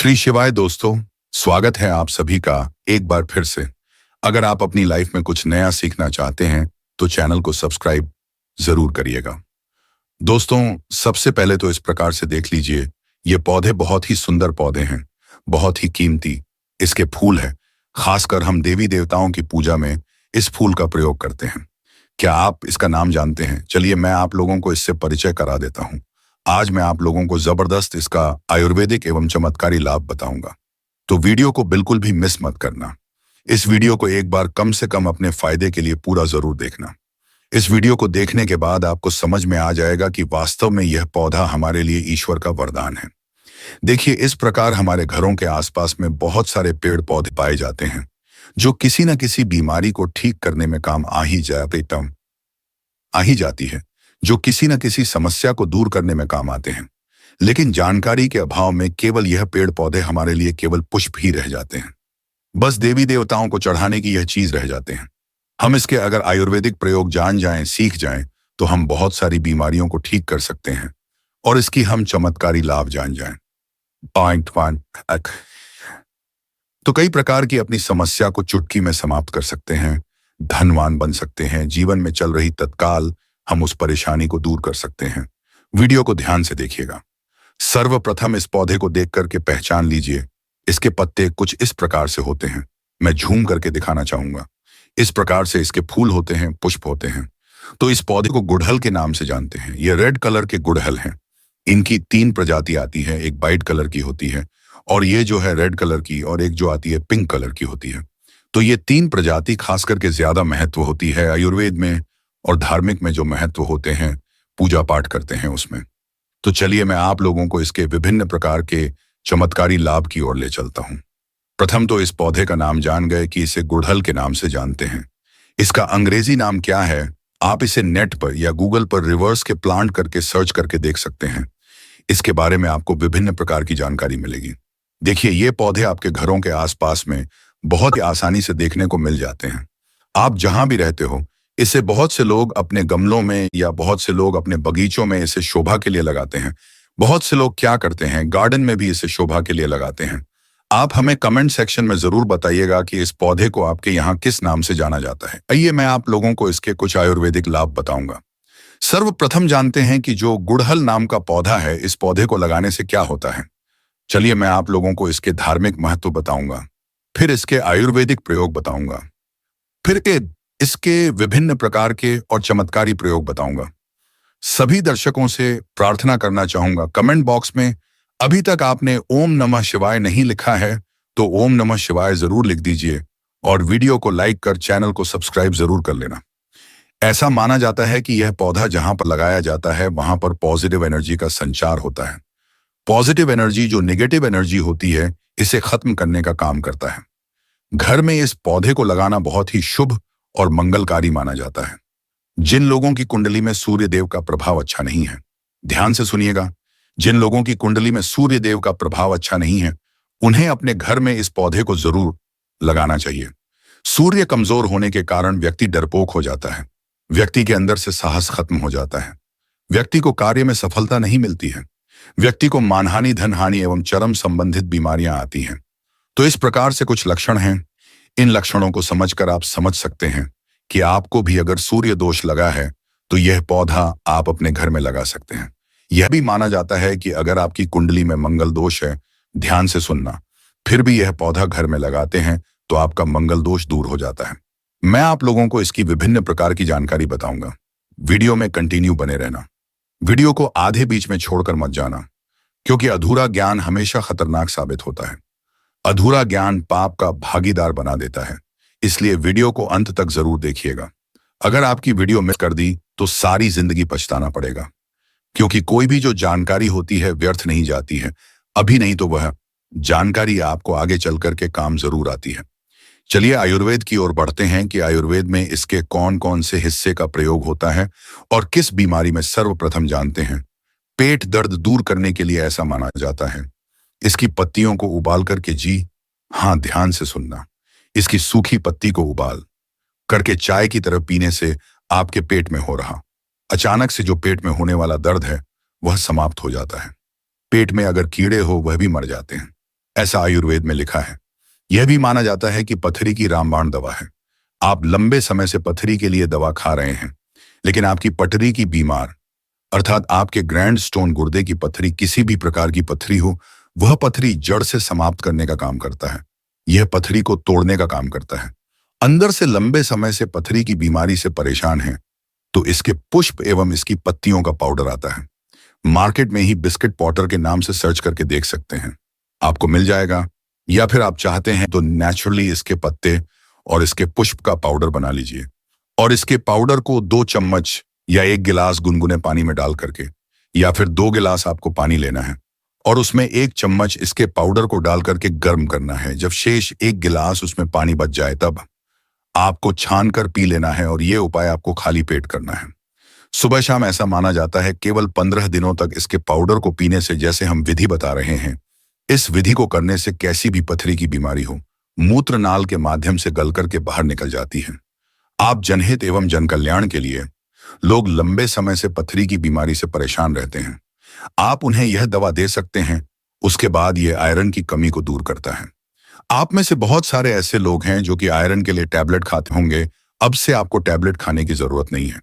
श्री शिवाय दोस्तों, स्वागत है आप सभी का एक बार फिर से। अगर आप अपनी लाइफ में कुछ नया सीखना चाहते हैं तो चैनल को सब्सक्राइब जरूर करिएगा। दोस्तों, सबसे पहले तो इस प्रकार से देख लीजिए, ये पौधे बहुत ही सुंदर पौधे हैं, बहुत ही कीमती इसके फूल है। खासकर हम देवी देवताओं की पूजा में इस फूल का प्रयोग करते हैं। क्या आप इसका नाम जानते हैं? चलिए मैं आप लोगों को इससे परिचय करा देता हूँ। आज मैं आप लोगों को जबरदस्त इसका आयुर्वेदिक एवं चमत्कारी लाभ बताऊंगा, तो वीडियो को बिल्कुल भी मिस मत करना। इस वीडियो को एक बार कम से कम अपने फायदे के लिए पूरा जरूर देखना। इस वीडियो को देखने के बाद आपको समझ में आ जाएगा कि वास्तव में यह पौधा हमारे लिए ईश्वर का वरदान है। देखिए, इस प्रकार हमारे घरों के आसपास में बहुत सारे पेड़ पौधे पाए जाते हैं जो किसी न किसी बीमारी को ठीक करने में काम आ ही जाती है, जो किसी न किसी समस्या को दूर करने में काम आते हैं। लेकिन जानकारी के अभाव में केवल यह पेड़ पौधे हमारे लिए केवल पुष्प ही रह जाते हैं, बस देवी देवताओं को चढ़ाने की यह चीज रह जाते हैं। हम इसके अगर आयुर्वेदिक प्रयोग जान जाएं, सीख जाएं, तो हम बहुत सारी बीमारियों को ठीक कर सकते हैं और इसकी हम चमत्कारी लाभ जान जाएं। तो कई प्रकार की अपनी समस्या को चुटकी में समाप्त कर सकते हैं, धनवान बन सकते हैं, जीवन में चल रही तत्काल हम उस परेशानी को दूर कर सकते हैं। वीडियो को ध्यान से देखिएगा। सर्वप्रथम इस पौधे को देख करके पहचान लीजिए। इसके पत्ते कुछ इस प्रकार से होते हैं, मैं झूम करके दिखाना चाहूंगा। इस प्रकार से इसके फूल होते हैं, पुष्प होते हैं। तो इस पौधे को गुड़हल के नाम से जानते हैं। ये रेड कलर के गुड़हल हैं। इनकी 3 प्रजाति आती है, एक वाइट कलर की होती है और ये जो है रेड कलर की, और एक जो आती है पिंक कलर की होती है। तो ये 3 प्रजाति खास करके ज्यादा महत्व होती है आयुर्वेद में और धार्मिक में, जो महत्व होते हैं पूजा पाठ करते हैं उसमें। तो चलिए मैं आप लोगों को इसके विभिन्न प्रकार के चमत्कारी लाभ की ओर ले चलता हूं। प्रथम तो इस पौधे का नाम जान गए कि इसे गुड़हल के नाम से जानते हैं। इसका अंग्रेजी नाम क्या है, आप इसे नेट पर या गूगल पर रिवर्स के प्लांट करके सर्च करके देख सकते हैं। इसके बारे में आपको विभिन्न प्रकार की जानकारी मिलेगी। देखिए, ये पौधे आपके घरों के आसपास में बहुत ही आसानी से देखने को मिल जाते हैं। आप जहां भी रहते हो, इसे बहुत से लोग अपने गमलों में या बहुत से लोग अपने बगीचों में इसे शोभा के लिए लगाते हैं। बहुत से लोग क्या करते हैं, गार्डन में भी इसे शोभा के लिए लगाते हैं। आप हमें कमेंट सेक्शन में जरूर बताइएगा कि इस पौधे को आपके यहाँ किस नाम से जाना जाता है। आइए मैं आप लोगों को इसके कुछ आयुर्वेदिक लाभ बताऊंगा। सर्वप्रथम जानते हैं कि जो गुड़हल नाम का पौधा है, इस पौधे को लगाने से क्या होता है। चलिए मैं आप लोगों को इसके धार्मिक महत्व बताऊंगा, फिर इसके आयुर्वेदिक प्रयोग बताऊंगा, फिर इसके विभिन्न प्रकार के और चमत्कारी प्रयोग बताऊंगा। सभी दर्शकों से प्रार्थना करना चाहूंगा, कमेंट बॉक्स में अभी तक आपने ओम नमः शिवाय नहीं लिखा है तो ओम नमः शिवाय जरूर लिख दीजिए और वीडियो को लाइक कर चैनल को सब्सक्राइब जरूर कर लेना। ऐसा माना जाता है कि यह पौधा जहां पर लगाया जाता है वहां पर पॉजिटिव एनर्जी का संचार होता है। पॉजिटिव एनर्जी, जो नेगेटिव एनर्जी होती है, इसे खत्म करने का काम करता है। घर में इस पौधे को लगाना बहुत ही शुभ और मंगलकारी माना जाता है। जिन लोगों की कुंडली में सूर्य देव का प्रभाव अच्छा नहीं है, ध्यान से सुनिएगा, जिन लोगों की कुंडली में सूर्य देव का प्रभाव अच्छा नहीं है, उन्हें अपने घर में इस पौधे को जरूर लगाना चाहिए। सूर्य कमजोर होने के कारण व्यक्ति डरपोक हो जाता है, व्यक्ति के अंदर से साहस खत्म हो जाता है, व्यक्ति को कार्य में सफलता नहीं मिलती है, व्यक्ति को मानहानि, धनहानि एवं चरम संबंधित बीमारियां आती हैं। तो इस प्रकार से कुछ लक्षण हैं। इन लक्षणों को समझकर आप समझ सकते हैं कि आपको भी अगर सूर्य दोष लगा है तो यह पौधा आप अपने घर में लगा सकते हैं। यह भी माना जाता है कि अगर आपकी कुंडली में मंगल दोष है, ध्यान से सुनना, फिर भी यह पौधा घर में लगाते हैं तो आपका मंगल दोष दूर हो जाता है। मैं आप लोगों को इसकी विभिन्न प्रकार की जानकारी बताऊंगा। वीडियो में कंटिन्यू बने रहना, वीडियो को आधे बीच में छोड़कर मत जाना, क्योंकि अधूरा ज्ञान हमेशा खतरनाक साबित होता है। अधूरा ज्ञान पाप का भागीदार बना देता है, इसलिए वीडियो को अंत तक जरूर देखिएगा। अगर आपकी वीडियो मिस कर दी तो सारी जिंदगी पछताना पड़ेगा, क्योंकि कोई भी जो जानकारी होती है व्यर्थ नहीं जाती है। अभी नहीं तो वह जानकारी आपको आगे चल करके काम जरूर आती है। चलिए आयुर्वेद की ओर बढ़ते हैं कि आयुर्वेद में इसके कौन कौन से हिस्से का प्रयोग होता है और किस बीमारी में। सर्वप्रथम जानते हैं, पेट दर्द दूर करने के लिए ऐसा माना जाता है इसकी पत्तियों को उबाल करके, जी हाँ ध्यान से सुनना, इसकी सूखी पत्ती को उबाल करके चाय की तरह पीने से आपके पेट में हो रहा अचानक से जो पेट में होने वाला दर्द है वह समाप्त हो जाता है। पेट में अगर कीड़े हो वह भी मर जाते हैं। ऐसा आयुर्वेद में लिखा है। यह भी माना जाता है कि पथरी की रामबाण दवा है। आप लंबे समय से पथरी के लिए दवा खा रहे हैं, लेकिन आपकी पटरी की बीमार अर्थात आपके ग्रैंड स्टोन गुर्दे की पथरी, किसी भी प्रकार की पथरी हो, वह पथरी जड़ से समाप्त करने का काम करता है। यह पथरी को तोड़ने का काम करता है। अंदर से लंबे समय से पथरी की बीमारी से परेशान हैं, तो इसके पुष्प एवं इसकी पत्तियों का पाउडर आता है। मार्केट में ही बिस्किट पॉटर के नाम से सर्च करके देख सकते हैं, आपको मिल जाएगा। या फिर आप चाहते हैं तो नेचुरली इसके पत्ते और इसके पुष्प का पाउडर बना लीजिए, और इसके पाउडर को 2 चम्मच या 1 गिलास गुनगुने पानी में डाल करके, या फिर 2 गिलास आपको पानी लेना है और उसमें 1 चम्मच इसके पाउडर को डाल करके गर्म करना है। जब शेष 1 गिलास उसमें पानी बच जाए तब आपको छान कर पी लेना है, और ये उपाय आपको खाली पेट करना है। सुबह शाम ऐसा माना जाता है। केवल 15 दिनों तक इसके पाउडर को पीने से, जैसे हम विधि बता रहे हैं, इस विधि को करने से कैसी भी पथरी की बीमारी हो, मूत्र नाल के माध्यम से गल करके बाहर निकल जाती है। आप जनहित एवं जन कल्याण के लिए, लोग लंबे समय से पथरी की बीमारी से परेशान रहते हैं, आप उन्हें यह दवा दे सकते हैं। उसके बाद यह आयरन की कमी को दूर करता है। आप में से बहुत सारे ऐसे लोग हैं जो कि आयरन के लिए टैबलेट खाते होंगे। अब से आपको टैबलेट खाने की जरूरत नहीं है।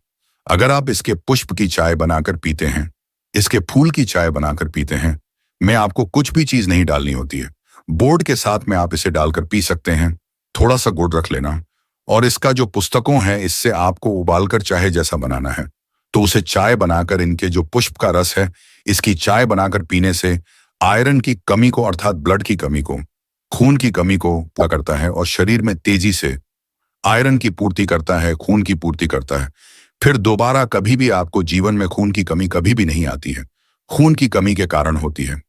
अगर आप इसके पुष्प की चाय बनाकर पीते हैं, इसके फूल की चाय बनाकर पीते हैं, में आपको कुछ भी चीज नहीं डालनी होती है। बोर्ड के साथ में आप इसे डालकर पी सकते हैं। थोड़ा सा गुड़ रख लेना, और इसका जो पुस्तकों है, इससे आपको उबालकर चाहे जैसा बनाना है, तो उसे चाय बनाकर, इनके जो पुष्प का रस है, इसकी चाय बनाकर पीने से आयरन की कमी को अर्थात ब्लड की कमी को, खून की कमी को पूरा करता है, और शरीर में तेजी से आयरन की पूर्ति करता है, खून की पूर्ति करता है। फिर दोबारा कभी भी आपको जीवन में खून की कमी कभी भी नहीं आती है। खून की कमी के कारण होती है।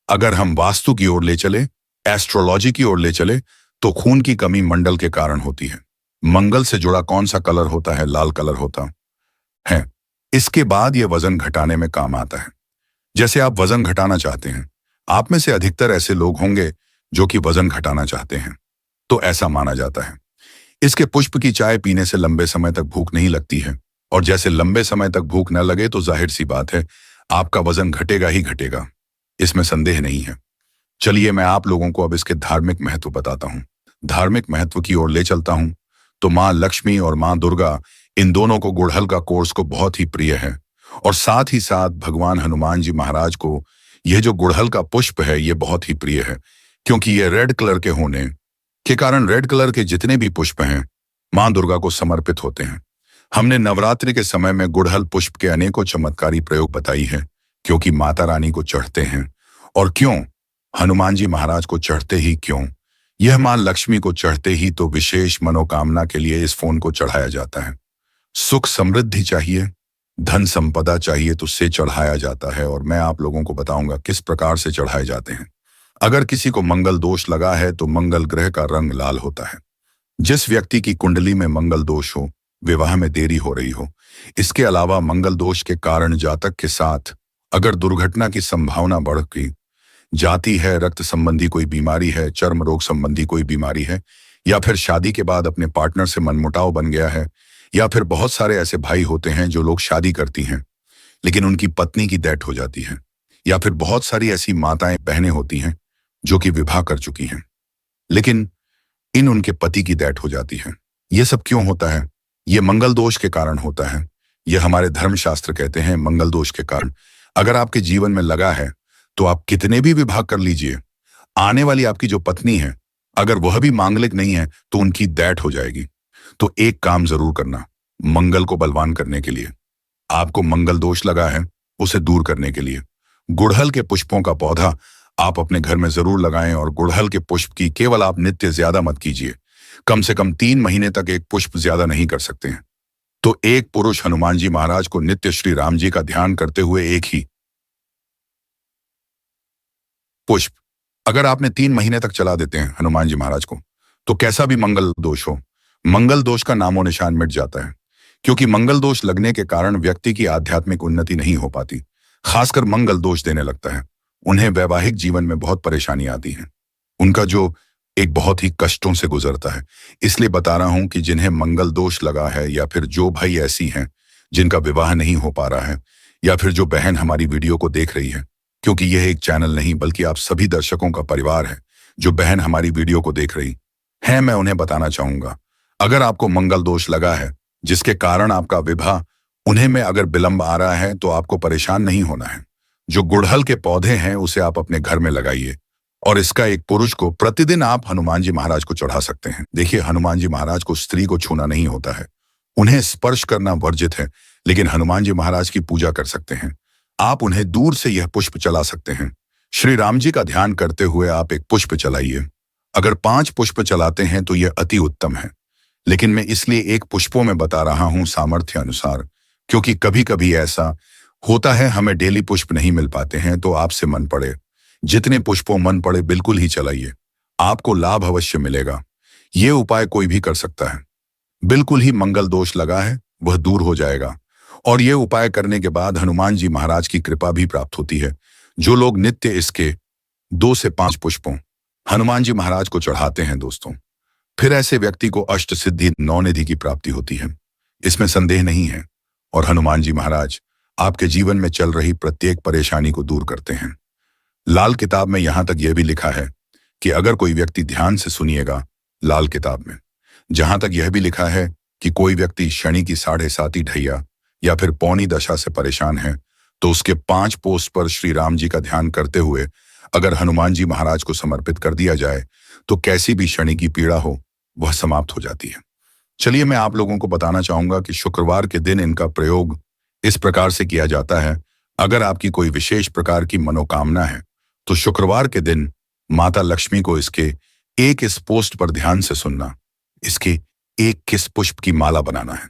अगर हम वास्तु की ओर ले चले, एस्ट्रोलॉजी की ओर ले चले, तो खून की कमी मंडल के कारण होती है। मंगल से जुड़ा कौन सा कलर होता है? लाल कलर होता है। इसके बाद यह वजन घटाने में काम आता है। जैसे आप वजन घटाना चाहते हैं, आप में से अधिकतर ऐसे लोग होंगे जो कि वजन घटाना चाहते हैं, तो ऐसा माना जाता है। इसके पुष्प की चाय पीने से लंबे समय तक भूख नहीं लगती है, और जैसे लंबे समय तक भूख न लगे तो जाहिर सी बात है, आपका वजन घटेगा ही घटेगा, इसमें संदेह नहीं है। चलिए मैं आप लोगों को अब इसके धार्मिक महत्व बताता हूँ। धार्मिक महत्व की ओर ले चलता हूँ। तो माँ लक्ष्मी और माँ दुर्गा, इन दोनों को गुड़हल का कोर्स को बहुत ही प्रिय है, और साथ ही साथ भगवान हनुमान जी महाराज को यह जो गुड़हल का पुष्प है, ये बहुत ही प्रिय है, क्योंकि ये रेड कलर के होने के कारण रेड कलर के जितने भी पुष्प हैं माँ दुर्गा को समर्पित होते हैं। हमने नवरात्रि के समय में गुड़हल पुष्प के अनेकों चमत्कारी प्रयोग बताई है, क्योंकि माता रानी को चढ़ते हैं। और क्यों हनुमान जी महाराज को चढ़ते ही क्यों? यह मां लक्ष्मी को चढ़ते ही तो विशेष मनोकामना के लिए इस फोन को चढ़ाया जाता है। सुख समृद्धि चाहिए, धन संपदा चाहिए, तो उससे चढ़ाया जाता है। और मैं आप लोगों को बताऊंगा किस प्रकार से चढ़ाए जाते हैं। अगर किसी को मंगल दोष लगा है तो मंगल ग्रह का रंग लाल होता है। जिस व्यक्ति की कुंडली में मंगल दोष हो, विवाह में देरी हो रही हो, इसके अलावा मंगल दोष के कारण जातक के साथ अगर दुर्घटना की संभावना बढ़ गई जाती है, रक्त संबंधी कोई बीमारी है, चर्म रोग संबंधी कोई बीमारी है, या फिर शादी के बाद अपने पार्टनर से मनमुटाव बन गया है, या फिर बहुत सारे ऐसे भाई होते हैं जो लोग शादी करती हैं लेकिन उनकी पत्नी की डेथ हो जाती है, या फिर बहुत सारी ऐसी माताएं बहनें होती हैं जो कि विवाह कर चुकी हैं लेकिन उनके पति की डेथ हो जाती है। ये सब क्यों होता है? ये मंगल दोष के कारण होता है। ये हमारे धर्मशास्त्र कहते हैं मंगल दोष के कारण। अगर आपके जीवन में लगा है तो आप कितने भी विवाह कर लीजिए, आने वाली आपकी जो पत्नी है अगर वह भी मांगलिक नहीं है तो उनकी डेथ हो जाएगी। तो एक काम जरूर करना, मंगल को बलवान करने के लिए, आपको मंगल दोष लगा है उसे दूर करने के लिए गुड़हल के पुष्पों का पौधा आप अपने घर में जरूर लगाएं। और गुड़हल के पुष्प की केवल आप नित्य ज्यादा मत कीजिए, कम से कम 3 महीने तक एक पुष्प ज्यादा नहीं कर सकते हैं। तो एक पुरुष हनुमान जी महाराज को नित्य श्री राम जी का ध्यान करते हुए एक ही पुष्प अगर आपने 3 महीने तक चला देते हैं हनुमान जी महाराज को, तो कैसा भी मंगल दोष हो, मंगल दोष का नामो निशान मिट जाता है। क्योंकि मंगल दोष लगने के कारण व्यक्ति की आध्यात्मिक उन्नति नहीं हो पाती, खासकर मंगल दोष देने लगता है। उन्हें वैवाहिक जीवन में बहुत परेशानी आती है, उनका जो एक बहुत ही कष्टों से गुजरता है। इसलिए बता रहा हूं कि जिन्हें मंगल दोष लगा है, या फिर जो भाई ऐसी हैं जिनका विवाह नहीं हो पा रहा है, या फिर जो बहन हमारी वीडियो को देख रही है, क्योंकि यह एक चैनल नहीं बल्कि आप सभी दर्शकों का परिवार है, जो बहन हमारी वीडियो को देख रही हैं, मैं उन्हें बताना चाहूंगा, अगर आपको मंगल दोष लगा है जिसके कारण आपका विवाह उन्हें में अगर विलंब आ रहा है तो आपको परेशान नहीं होना है। जो गुड़हल के पौधे हैं उसे आप अपने घर में लगाइए और इसका एक पुरुष को प्रतिदिन आप हनुमान जी महाराज को चढ़ा सकते हैं। देखिए, हनुमान जी महाराज को स्त्री को छूना नहीं होता है, उन्हें स्पर्श करना वर्जित है, लेकिन हनुमान जी महाराज की पूजा कर सकते हैं। आप उन्हें दूर से यह पुष्प चला सकते हैं। श्री राम जी का ध्यान करते हुए आप एक पुष्प चलाइए। अगर 5 पुष्प चलाते हैं तो यह अति उत्तम है, लेकिन मैं इसलिए एक पुष्पों में बता रहा हूं सामर्थ्य अनुसार, क्योंकि कभी कभी ऐसा होता है हमें डेली पुष्प नहीं मिल पाते हैं। तो आपसे मन पड़े, जितने पुष्पों मन पड़े बिल्कुल ही चलाइए, आपको लाभ अवश्य मिलेगा। ये उपाय कोई भी कर सकता है। बिल्कुल ही मंगल दोष लगा है वह दूर हो जाएगा और ये उपाय करने के बाद हनुमान जी महाराज की कृपा भी प्राप्त होती है। जो लोग नित्य इसके 2 से 5 पुष्पों हनुमान जी महाराज को चढ़ाते हैं दोस्तों, फिर ऐसे व्यक्ति को अष्ट सिद्धि 9 निधि की प्राप्ति होती है, इसमें संदेह नहीं है। और हनुमान जी महाराज आपके जीवन में चल रही प्रत्येक परेशानी को दूर करते हैं। लाल किताब में यहां तक यह भी लिखा है कि अगर कोई व्यक्ति, ध्यान से सुनिएगा, लाल किताब में जहां तक यह भी लिखा है कि कोई व्यक्ति शनि की 7.5 ढैया या फिर पौनी दशा से परेशान है तो उसके 5 पोस्ट पर श्री राम जी का ध्यान करते हुए अगर हनुमान जी महाराज को समर्पित कर दिया जाए तो कैसी भी शनि की पीड़ा हो वह समाप्त हो जाती है। चलिए, मैं आप लोगों को बताना चाहूंगा कि शुक्रवार के दिन इनका प्रयोग इस प्रकार से किया जाता है। अगर आपकी कोई विशेष प्रकार की मनोकामना है तो शुक्रवार के दिन माता लक्ष्मी को इसके एक इस पोस्ट पर ध्यान से सुनना, इसके एक किस पुष्प की माला बनाना है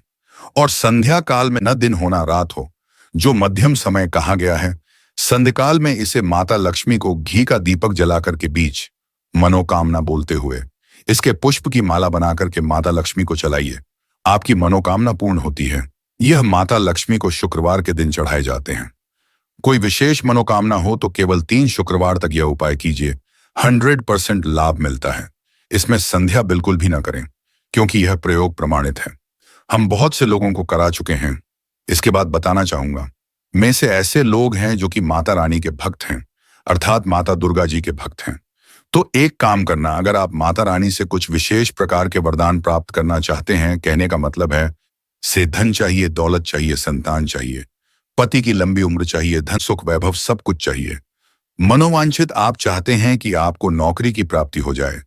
और संध्या काल में न दिन होना रात हो, जो मध्यम समय कहा गया है, संध्याकाल में इसे माता लक्ष्मी को घी का दीपक जलाकर के बीच मनोकामना बोलते हुए इसके पुष्प की माला बनाकर के माता लक्ष्मी को चलाइए। आपकी मनोकामना पूर्ण होती है। यह माता लक्ष्मी को शुक्रवार के दिन चढ़ाए जाते हैं। कोई विशेष मनोकामना हो तो केवल 3 शुक्रवार तक यह उपाय कीजिए, 100% लाभ मिलता है। इसमें संध्या बिल्कुल भी ना करें क्योंकि यह प्रयोग प्रमाणित है, हम बहुत से लोगों को करा चुके हैं। इसके बाद बताना चाहूंगा, में से ऐसे लोग हैं जो कि माता रानी के भक्त हैं, अर्थात माता दुर्गा जी के भक्त हैं। तो एक काम करना, अगर आप माता रानी से कुछ विशेष प्रकार के वरदान प्राप्त करना चाहते हैं, कहने का मतलब है से धन चाहिए, दौलत चाहिए, संतान चाहिए, पति की लंबी उम्र चाहिए, धन सुख वैभव सब कुछ चाहिए, मनोवांछित आप चाहते हैं कि आपको नौकरी की प्राप्ति हो जाए,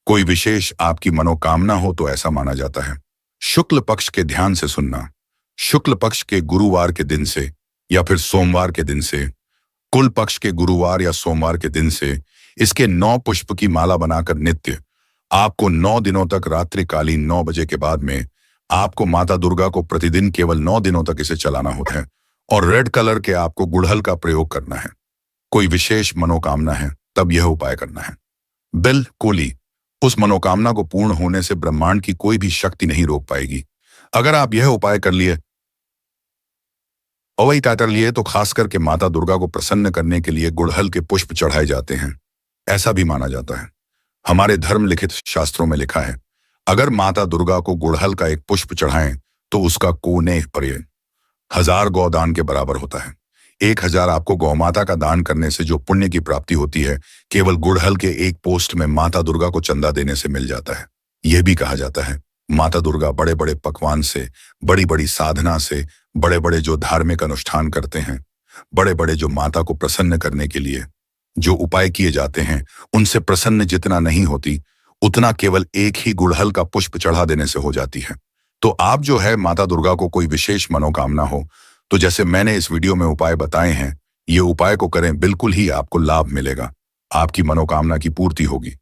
कोई विशेष आपकी मनोकामना हो तो ऐसा माना जाता है। शुक्ल पक्ष के ध्यान से सुनना, शुक्ल पक्ष के गुरुवार के दिन से या फिर सोमवार के दिन से, कुल पक्ष के गुरुवार या सोमवार के दिन से इसके 9 पुष्प की माला बनाकर नित्य आपको 9 दिनों तक रात्रिकालीन 9 बजे के बाद में आपको माता दुर्गा को प्रतिदिन केवल 9 दिनों तक इसे चलाना होता है और रेड कलर के आपको गुड़हल का प्रयोग करना है। कोई विशेष मनोकामना है तब यह उपाय करना है। बिल्कुल ही उस मनोकामना को पूर्ण होने से ब्रह्मांड की कोई भी शक्ति नहीं रोक पाएगी। अगर आप यह उपाय कर लिए और वही कर लिए तो खास करके माता दुर्गा को प्रसन्न करने के लिए गुड़हल के पुष्प चढ़ाए जाते हैं। ऐसा भी माना जाता है, हमारे धर्म लिखित शास्त्रों में लिखा है, अगर माता दुर्गा को गुड़हल का एक पुष्प चढ़ाएं तो उसका कोने पर 1000 गौदान के बराबर होता है। 1000 आपको गौमाता का दान करने से जो पुण्य की प्राप्ति होती है, केवल गुड़हल के एक पोस्ट में माता दुर्गा को चंदा देने से मिल जाता है। यह भी कहा जाता है माता दुर्गा बड़े बड़े पकवान से, बड़ी बड़ी साधना से, बड़े बड़े जो धार्मिक अनुष्ठान करते हैं, बड़े बड़े जो माता को प्रसन्न करने के लिए जो उपाय किए जाते हैं, उनसे प्रसन्न जितना नहीं होती उतना केवल एक ही गुड़हल का पुष्प चढ़ा देने से हो जाती है। तो आप जो है माता दुर्गा को कोई विशेष मनोकामना हो तो जैसे मैंने इस वीडियो में उपाय बताए हैं, ये उपाय को करें, बिल्कुल ही आपको लाभ मिलेगा, आपकी मनोकामना की पूर्ति होगी।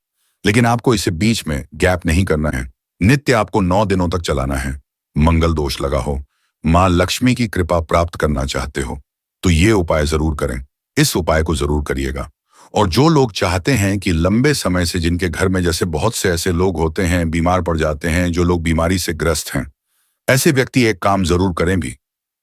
लेकिन आपको इसे बीच में गैप नहीं करना है, नित्य आपको 9 दिनों तक चलाना है। मंगल दोष लगा हो, मां लक्ष्मी की कृपा प्राप्त करना चाहते हो तो ये उपाय जरूर करें, इस उपाय को जरूर करिएगा। और जो लोग चाहते हैं कि लंबे समय से, जिनके घर में जैसे बहुत से ऐसे लोग होते हैं बीमार पड़ जाते हैं, जो लोग बीमारी से ग्रस्त हैं, ऐसे व्यक्ति एक काम जरूर करें भी।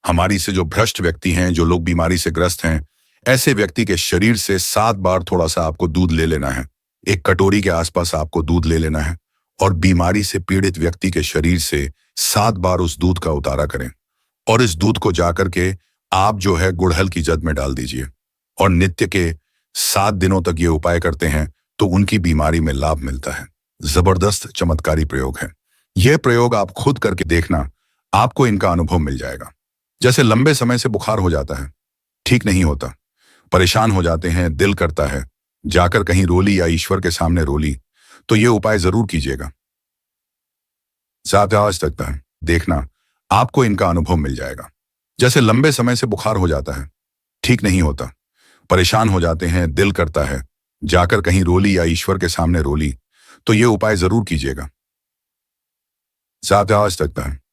हमारी से जो भ्रष्ट व्यक्ति हैं, जो लोग बीमारी से ग्रस्त हैं, ऐसे व्यक्ति के शरीर से 7 बार थोड़ा सा आपको दूध ले लेना है, एक कटोरी के आसपास आपको दूध ले लेना है और बीमारी से पीड़ित व्यक्ति के शरीर से 7 बार उस दूध का उतारा करें और इस दूध को जाकर के आप जो है गुड़हल की जद में डाल दीजिए और नित्य के 7 दिनों तक ये उपाय करते हैं तो उनकी बीमारी में लाभ मिलता है। जबरदस्त चमत्कारी प्रयोग है। यह प्रयोग आप खुद करके देखना, आपको इनका अनुभव मिल जाएगा। जैसे लंबे समय से बुखार हो जाता है, ठीक नहीं होता, परेशान हो जाते हैं, दिल करता है जाकर कहीं रोली या ईश्वर के सामने रोली, तो ये उपाय जरूर कीजिएगा। ज्यादा आज तक है, देखना आपको इनका अनुभव मिल जाएगा। जैसे लंबे समय से बुखार हो जाता है, ठीक नहीं होता, परेशान हो जाते हैं, दिल करता है जाकर कहीं रोली या ईश्वर के सामने रोली, तो ये उपाय जरूर कीजिएगा। ज्यादा आज तक है।